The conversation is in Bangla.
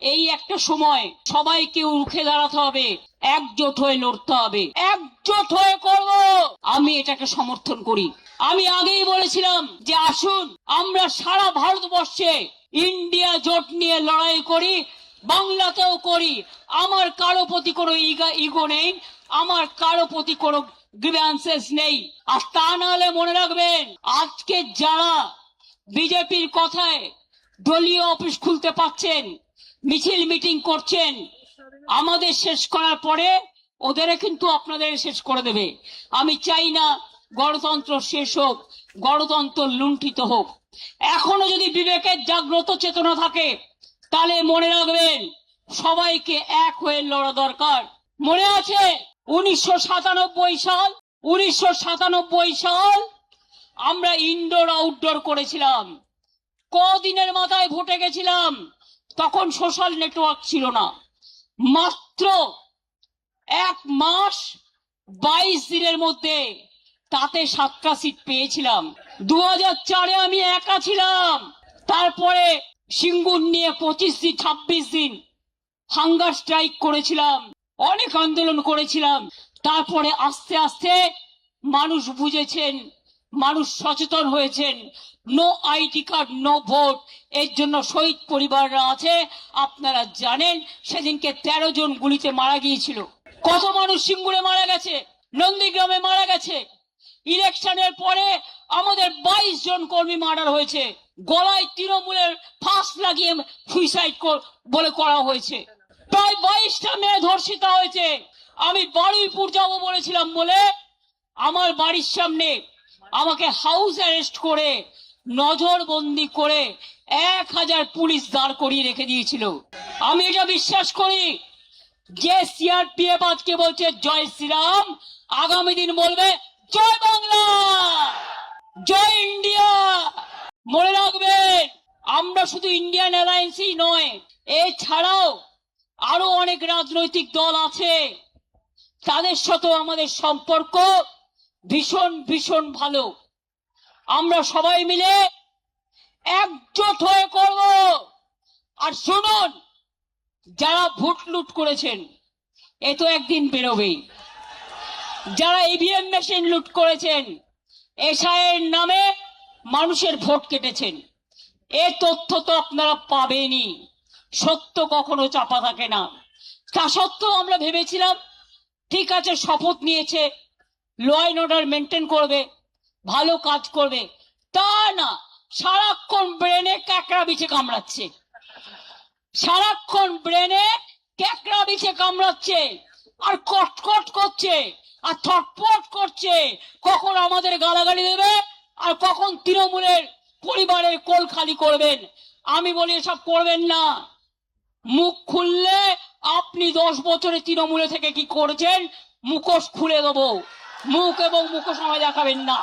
এই একটা সময় সবাইকে রুখে দাঁড়াতে হবে, একজোট হয়ে লড়তে হবে, একজোট হয়ে করব। আমি এটাকে সমর্থন করি। আমি আগেই বলেছিলাম যে আসুন আমরা সারা ভারতবর্ষে ইন্ডিয়া জোট নিয়ে লড়াই করি, বাংলাতেও করি। আমার কারো প্রতি কোনো ইগো নেই, আমার কারো প্রতি কোনো গ্রিভ্যান্সেস নেই। আর তা নাহলে মনে রাখবেন, আজকে যারা বিজেপির কথায় দলীয় অফিস খুলতে পারছেন, মিছিল মিটিং করছেন, আমাদের শেষ করার পরে ওদের কিন্তু আপনাদের শেষ করে দেবে। আমি চাই না গণতন্ত্র শেষ হোক, গণতন্ত্র লুণ্ঠিত হোক। এখনো যদি বিবেকের জাগ্রত চেতনা থাকে তাহলে মনে রাখবেন সবাইকে এক হয়ে লড়া দরকার। মনে আছে 1997 সাল আমরা ইনডোর আউটডোর করেছিলাম। কদিনের মাথায় ভোটে গেছিলাম, তখন সোশ্যাল নেটওয়ার্ক ছিল না। মাত্র 1 মাস 22 দিনের মধ্যে তাতে 7টা সিট পেয়েছিলাম। 2004-এ আমি একা ছিলাম। তারপরে সিঙ্গুর নিয়ে 26 দিন হাঙ্গার স্ট্রাইক করেছিলাম, অনেক আন্দোলন করেছিলাম। তারপরে আস্তে আস্তে মানুষ বুঝেছেন, মানুষ সচেতন হয়েছেন। No ID card no vote, এর জন্য শহীদ পরিবাররা আছে। আপনারা জানেন সেদিনকে 13 জন গুলিতে মারা গিয়েছিল। কত মানুষ সিঙ্গুরে মারা গেছে, নন্দীগ্রামে মারা গেছে। ইলেকশনের পরে আমাদের 22 জন কর্মী মার্ডার হয়েছে, গলায় তৃণমূলের ফাঁস লাগিয়ে সুইসাইড বলে করা হয়েছে। প্রায় 22টা মেয়ে ধর্ষিতা হয়েছে। আমি বারুইপুর যাব বলেছিলাম বলে আমার বাড়ির সামনে আমাকে হাউস অ্যারেস্ট করে নজরবন্দি করে 1000 পুলিশ দাঁড় করিয়ে রেখে দিয়েছিল। আমি এটা বিশ্বাস করি যে সিআরপিএফ আজকে বলছে জয় শ্রীরাম, আগামী দিন বলবে জয় বাংলা, জয় ইন্ডিয়া। মনে রাখবেন আমরা শুধু ইন্ডিয়ান অ্যালায়েন্সই নয়, এছাড়াও আরো অনেক রাজনৈতিক দল আছে, তাদের সাথে আমাদের সম্পর্ক ভীষণ ভীষণ ভালো। আমরা সবাই মিলে একজোট হয়ে করব। আর শুনুন, যারা ভোট লুট করেছেন এ তো একদিন বেরোবেই। যারা ইভিএম মেশিন লুট করেছেন, এসআইয়ের নামে মানুষের ভোট কেটেছেন, এ তথ্য তো আপনারা পাবেনই। সত্য কখনো চাপা থাকে না। তা সত্ত্বেও আমরা ভেবেছিলাম ঠিক আছে, শপথ নিয়েছে, ল অ্যান্ড অর্ডার মেনটেন করবে, ভালো কাজ করবে। তা না, সারাক্ষণ ব্রেনে ক্যাকড়া বিছে কামড়াচ্ছে, সারাক্ষণ ব্রেনে ক্যাকড়া বিছে কামড়াচ্ছে, আর কটকট করছে, আর থটপট করছে। কখন আমাদের গালাগালি দেবে, আর কখন তৃণমূলের পরিবারের কোল খালি করবেন। আমি বলি এসব করবেন না। মুখ খুললে আপনি 10 বছরে তৃণমূলে থেকে কি করেছেন মুখোশ খুলে দেবো। মুখ এবং মুখোশ আমায় দেখাবেন না।